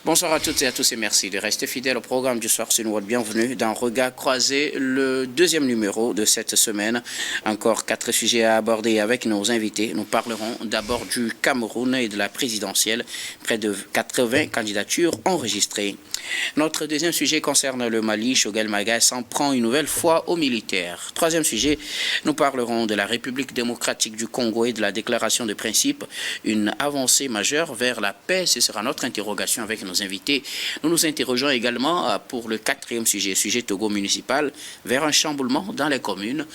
Bonsoir à toutes et à tous et merci de rester fidèles au programme du soir sur World. Bienvenue dans Regard croisé, le deuxième numéro de cette semaine. Encore 4 sujets à aborder avec nos invités. Nous parlerons d'abord du Cameroun et de la présidentielle. Près de 80 candidatures enregistrées. Notre deuxième sujet concerne le Mali. Choguel Maga s'en prend une nouvelle fois aux militaires. Troisième sujet, nous parlerons de la République démocratique du Congo et de la déclaration de principe. Une avancée majeure vers la paix, ce sera notre interrogation avec nos invités. Nous nous interrogeons également pour le quatrième sujet Togo municipal, vers un chamboulement dans les communes.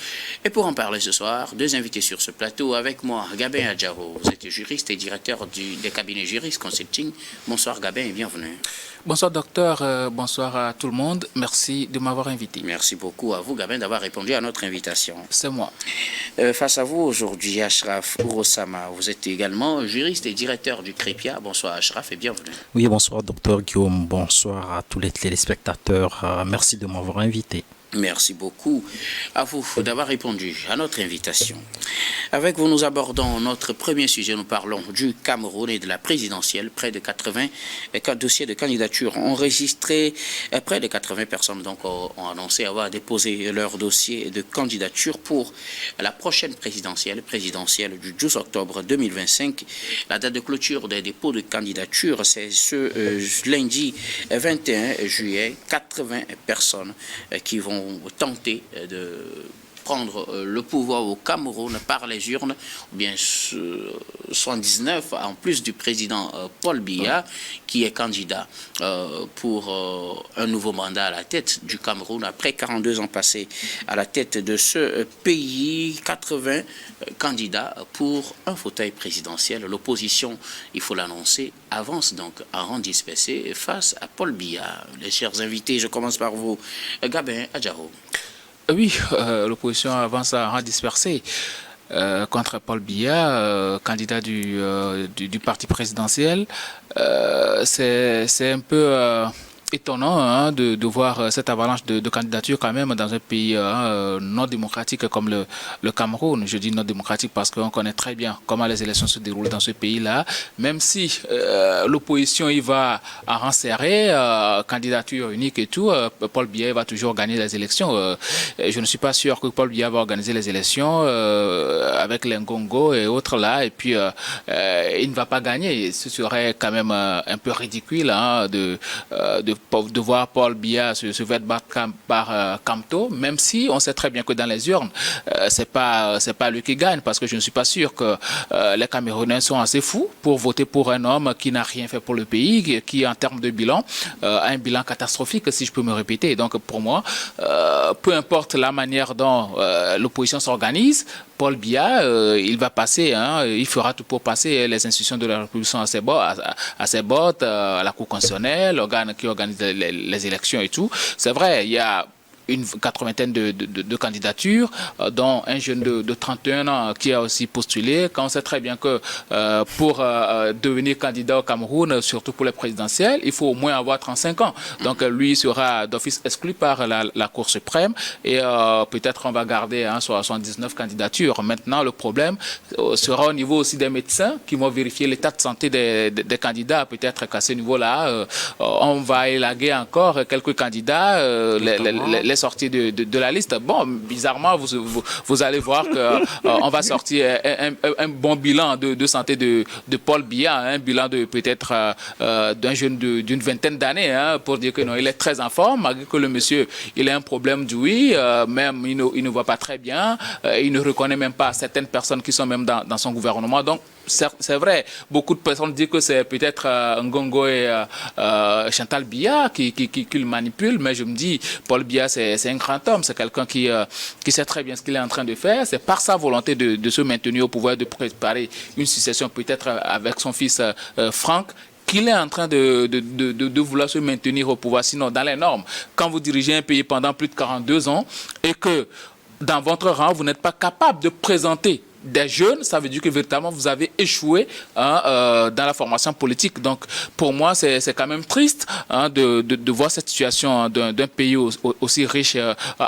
Et pour en parler ce soir, 2 invités sur ce plateau avec moi, Gabin Adjaro. Vous êtes juriste et directeur des cabinets Juris Consulting. Bonsoir Gabin et bienvenue. Bonsoir docteur, bonsoir à tout le monde. Merci de m'avoir invité. Merci beaucoup à vous Gabin d'avoir répondu à notre invitation. C'est moi. Face à vous aujourd'hui, Ashraf Ourosama. Vous êtes également juriste et directeur du CREPIA. Bonsoir Ashraf et bienvenue. Oui, bonsoir docteur Guillaume. Bonsoir à tous les téléspectateurs. Merci de m'avoir invité. Merci beaucoup à vous d'avoir répondu à notre invitation. Avec vous, nous abordons notre premier sujet. Nous parlons du Cameroun et de la présidentielle. Près de 80 dossiers de candidature enregistrés. Près de 80 personnes donc, ont annoncé avoir déposé leur dossier de candidature pour la prochaine présidentielle du 12 octobre 2025. La date de clôture des dépôts de candidature, c'est ce lundi 21 juillet. 80 personnes qui vont tenter de prendre le pouvoir au Cameroun par les urnes, ou bien 79 en plus du président Paul Biya qui est candidat pour un nouveau mandat à la tête du Cameroun après 42 ans passés à la tête de ce pays. 80 candidats pour un fauteuil présidentiel. L'opposition, il faut l'annoncer, avance donc en rang dispersé face à Paul Biya. Les chers invités, je commence par vous, Gabin Adjaro. Oui, l'opposition avance à rang dispersé contre Paul Biya, candidat du parti présidentiel. C'est un peu étonnant de voir cette avalanche de candidatures quand même dans un pays non démocratique comme le Cameroun. Je dis non démocratique parce qu'on connaît très bien comment les élections se déroulent dans ce pays-là. Même si l'opposition y va à rang serré, candidature unique et tout, Paul Biya va toujours gagner les élections. Je ne suis pas sûr que Paul Biya va organiser les élections avec les Ngongo et autres là, et puis il ne va pas gagner. Ce serait quand même un peu ridicule de voir Paul Biya se faire battre par Kamto, même si on sait très bien que dans les urnes, c'est pas lui qui gagne, parce que je ne suis pas sûr que les Camerounais sont assez fous pour voter pour un homme qui n'a rien fait pour le pays, qui en termes de bilan, a un bilan catastrophique, si je peux me répéter. Donc pour moi, peu importe la manière dont l'opposition s'organise, Paul Biya, il va passer, il fera tout pour passer. Les institutions de la République sont à ses bottes, à la Cour constitutionnelle, l'organe qui organise les élections et tout. C'est vrai, il y a une 80aine de candidatures, dont un jeune de 31 ans qui a aussi postulé. Quand on sait très bien que pour devenir candidat au Cameroun, surtout pour les présidentielles, il faut au moins avoir 35 ans. Donc lui sera d'office exclu par la Cour suprême et peut-être on va garder 79 candidatures. Maintenant, le problème sera au niveau aussi des médecins qui vont vérifier l'état de santé des candidats. Peut-être qu'à ce niveau-là, on va élaguer encore quelques candidats, les sorties de la liste. Bon, bizarrement, vous allez voir qu'on va sortir un bon bilan de santé de Paul Biya, un bilan de peut-être d'un jeune d'une vingtaine d'années, pour dire que non, il est très en forme, malgré que le monsieur, il a un problème d'ouïe, même il ne voit pas très bien, il ne reconnaît même pas certaines personnes qui sont même dans son gouvernement. Donc, c'est vrai, beaucoup de personnes disent que c'est peut-être Ngongo et Chantal Biya qui le manipulent, mais je me dis, Paul Biya, c'est un grand homme, c'est quelqu'un qui sait très bien ce qu'il est en train de faire. C'est par sa volonté de se maintenir au pouvoir, de préparer une succession peut-être avec son fils Franck, qu'il est en train de vouloir se maintenir au pouvoir. Sinon, dans les normes, quand vous dirigez un pays pendant plus de 42 ans et que dans votre rang, vous n'êtes pas capable de présenter des jeunes, ça veut dire que véritablement vous avez échoué dans la formation politique. Donc pour moi, c'est quand même triste de voir cette situation d'un pays aussi riche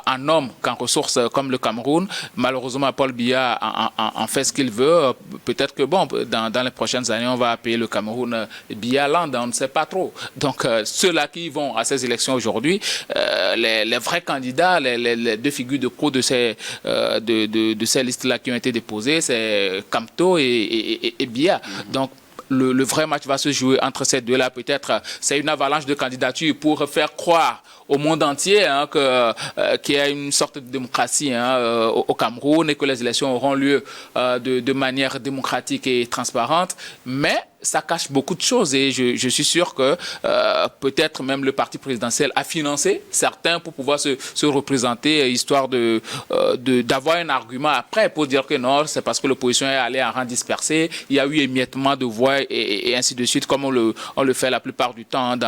en hommes qu'en ressources comme le Cameroun. Malheureusement, Paul Biya en fait ce qu'il veut. Peut-être que bon, dans les prochaines années, on va appeler le Cameroun Biya Land, on ne sait pas trop. Donc ceux-là qui vont à ces élections aujourd'hui, les vrais candidats, les deux figures de pro de ces listes-là qui ont été déposées, c'est Kamto et Biya. Donc le vrai match va se jouer entre ces deux-là. Peut-être c'est une avalanche de candidatures pour faire croire au monde entier qu'il y a une sorte de démocratie au Cameroun et que les élections auront lieu de manière démocratique et transparente. Mais ça cache beaucoup de choses et je suis sûr que peut-être même le parti présidentiel a financé certains pour pouvoir se représenter, histoire d'avoir un argument après pour dire que non, c'est parce que l'opposition est allée en rang dispersé, il y a eu émiettement de voix et ainsi de suite, comme on le fait la plupart du temps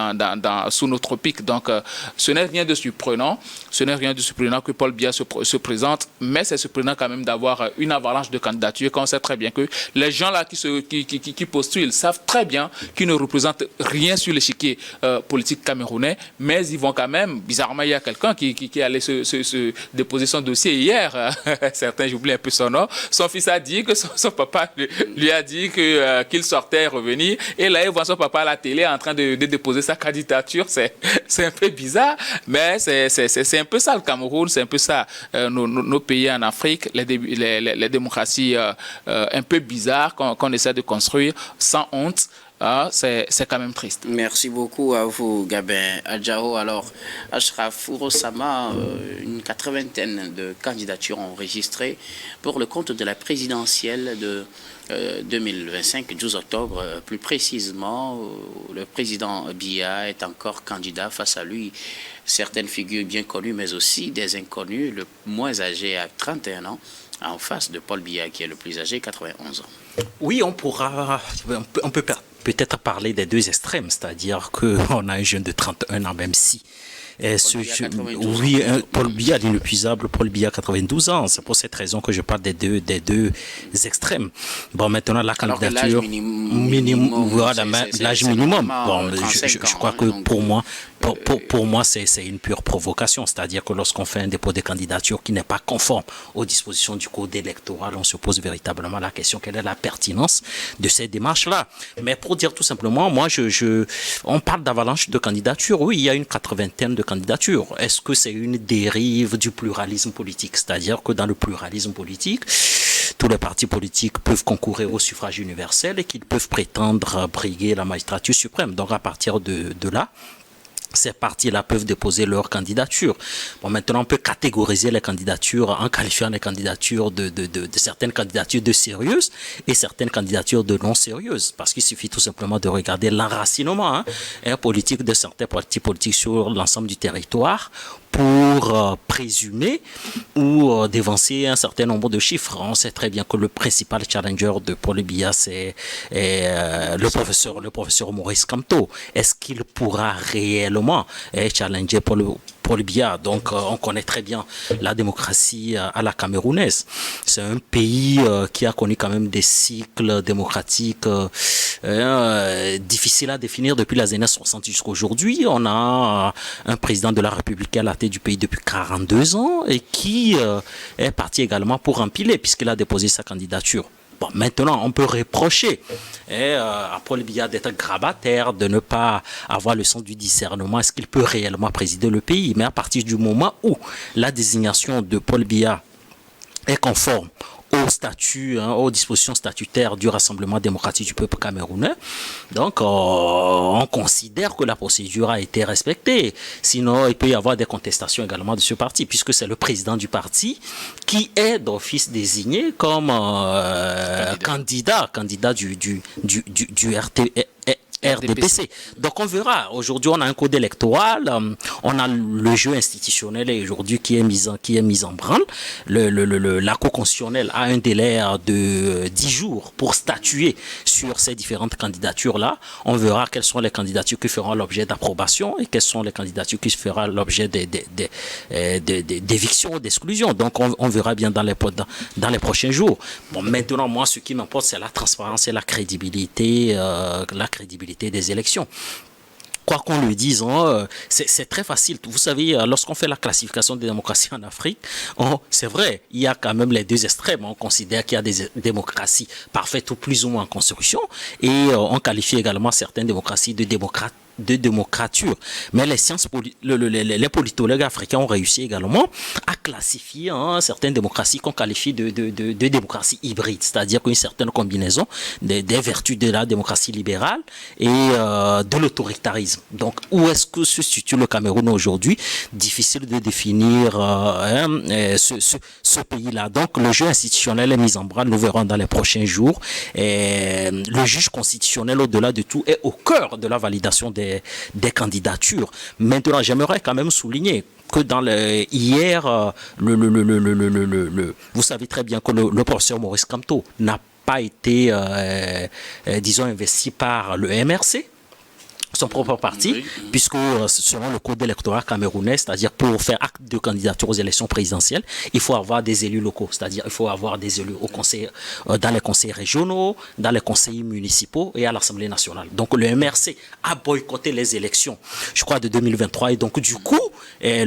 sous nos tropiques. Donc ce n'est rien de surprenant. Ce n'est rien de surprenant que Paul Biya se présente, mais c'est surprenant quand même d'avoir une avalanche de candidatures quand on sait très bien que les gens là qui postulent savent très bien qu'ils ne représentent rien sur l'échiquier politique camerounais, mais ils vont quand même, bizarrement, il y a quelqu'un qui allait se déposer son dossier hier, certains, j'oublie un peu son nom, son fils a dit que son papa lui a dit qu'il sortait revenir, et là il voit son papa à la télé en train de déposer sa candidature. C'est un peu bizarre, mais c'est un peu ça le Cameroun, c'est un peu ça nos pays en Afrique, les démocraties un peu bizarres qu'on essaie de construire sans honte. C'est quand même triste. Merci beaucoup à vous, Gabin Adjao. Alors, Ashraf Ourosama, une 80aine de candidatures enregistrées pour le compte de la présidentielle de 2025, 12 octobre. Plus précisément, le président Biya est encore candidat. Face à lui, certaines figures bien connues, mais aussi des inconnus, le moins âgé à 31 ans, en face de Paul Biya, qui est le plus âgé, 91 ans. Oui, on peut peut-être parler des deux extrêmes, c'est-à-dire qu'on a un jeune de 31 ans, même si Paul Biya, l'inépuisable Paul Biya, 92 ans. C'est pour cette raison que je parle des deux extrêmes. Bon, maintenant, la candidature minimum, voilà, l'âge minimum. Bon, je crois que pour moi, c'est une pure provocation. C'est-à-dire que lorsqu'on fait un dépôt de candidature qui n'est pas conforme aux dispositions du code électoral, on se pose véritablement la question: quelle est la pertinence de ces démarches-là? Mais pour dire tout simplement, moi, on parle d'avalanche de candidatures. Oui, il y a une 80aine de candidatures. Est-ce que c'est une dérive du pluralisme politique? C'est-à-dire que dans le pluralisme politique, tous les partis politiques peuvent concourir au suffrage universel et qu'ils peuvent prétendre briguer la magistrature suprême. Donc à partir de là, ces partis-là peuvent déposer leur candidature. Bon, maintenant, on peut catégoriser les candidatures en qualifiant les candidatures de certaines candidatures de sérieuses et certaines candidatures de non sérieuses. Parce qu'il suffit tout simplement de regarder l'enracinement politique de certains partis politiques sur l'ensemble du territoire pour présumer ou dévancer un certain nombre de chiffres. On sait très bien que le principal challenger de Paul Biya, c'est le professeur Maurice Kamto. Est-ce qu'il pourra réellement challenger Paul Biya? Donc, on connaît très bien la démocratie à la camerounaise. C'est un pays qui a connu quand même des cycles démocratiques difficiles à définir depuis les années 60 jusqu'à aujourd'hui. On a un président de la République qui a la tête du pays depuis 42 ans et qui est parti également pour empiler puisqu'il a déposé sa candidature. Bon, maintenant, on peut reprocher à Paul Biya d'être grabataire, de ne pas avoir le sens du discernement. Est-ce qu'il peut réellement présider le pays? Mais à partir du moment où la désignation de Paul Biya est conforme au statut, aux dispositions statutaires du Rassemblement démocratique du peuple camerounais, donc on considère que la procédure a été respectée. Sinon, il peut y avoir des contestations également de ce parti, puisque c'est le président du parti qui est d'office désigné comme candidat du RDPC. Donc on verra. Aujourd'hui, on a un code électoral, on a le jeu institutionnel aujourd'hui qui est mis en branle. La Cour constitutionnelle a un délai de 10 jours pour statuer sur ces différentes candidatures-là. On verra quelles sont les candidatures qui feront l'objet d'approbation et quelles sont les candidatures qui feront l'objet d'éviction ou d'exclusion. Donc on verra bien dans les prochains jours. Bon, maintenant, moi, ce qui m'importe, c'est la transparence et la crédibilité des élections. Quoi qu'on le dise, c'est très facile. Vous savez, lorsqu'on fait la classification des démocraties en Afrique, c'est vrai, il y a quand même les deux extrêmes. On considère qu'il y a des démocraties parfaites ou plus ou moins en construction, et on qualifie également certaines démocraties de démocrature. Mais les politologues africains ont réussi également à classifier certaines démocraties qu'on qualifie de démocratie hybride, c'est-à-dire qu'une certaine combinaison des vertus de la démocratie libérale et de l'autoritarisme. Donc, où est-ce que se situe le Cameroun aujourd'hui? Difficile de définir ce pays-là. Donc, le jeu institutionnel est mis en branle, nous verrons dans les prochains jours. Et le juge constitutionnel, au-delà de tout, est au cœur de la validation des candidatures. Maintenant, j'aimerais quand même souligner que hier, vous savez très bien que le professeur Maurice Kamto n'a pas été, disons, investi par le MRC, son propre parti, puisque selon le code électoral camerounais, c'est-à-dire pour faire acte de candidature aux élections présidentielles, il faut avoir des élus locaux, c'est-à-dire il faut avoir des élus au conseil, dans les conseils régionaux, dans les conseils municipaux et à l'Assemblée nationale. Donc le MRC a boycotté les élections, je crois, de 2023, et donc du coup, il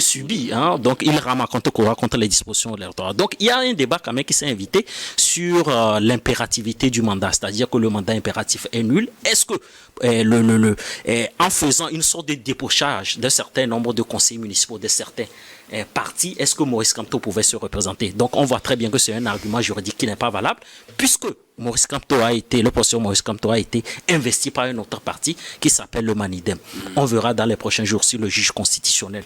subit, donc il rame contre les dispositions électorales. Donc il y a un débat quand même qui s'est invité sur l'impérativité du mandat, c'est-à-dire que le mandat impératif est nul. Est-ce que en faisant une sorte de débauchage d'un certain nombre de conseillers municipaux de certains partis, est-ce que Maurice Kamto pouvait se représenter? Donc on voit très bien que c'est un argument juridique qui n'est pas valable, puisque le professeur Maurice Kamto a été investi par un autre parti qui s'appelle le Manidem. On verra dans les prochains jours si le juge constitutionnel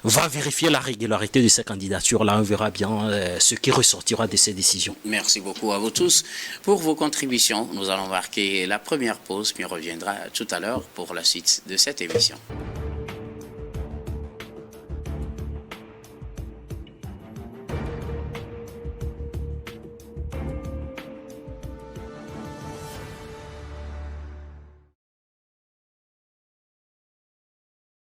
va vérifier la régularité de ces candidatures-là. On verra bien ce qui ressortira de ces décisions. Merci beaucoup à vous tous pour vos contributions. Nous allons marquer la première pause, puis on reviendra tout à l'heure pour la suite de cette émission.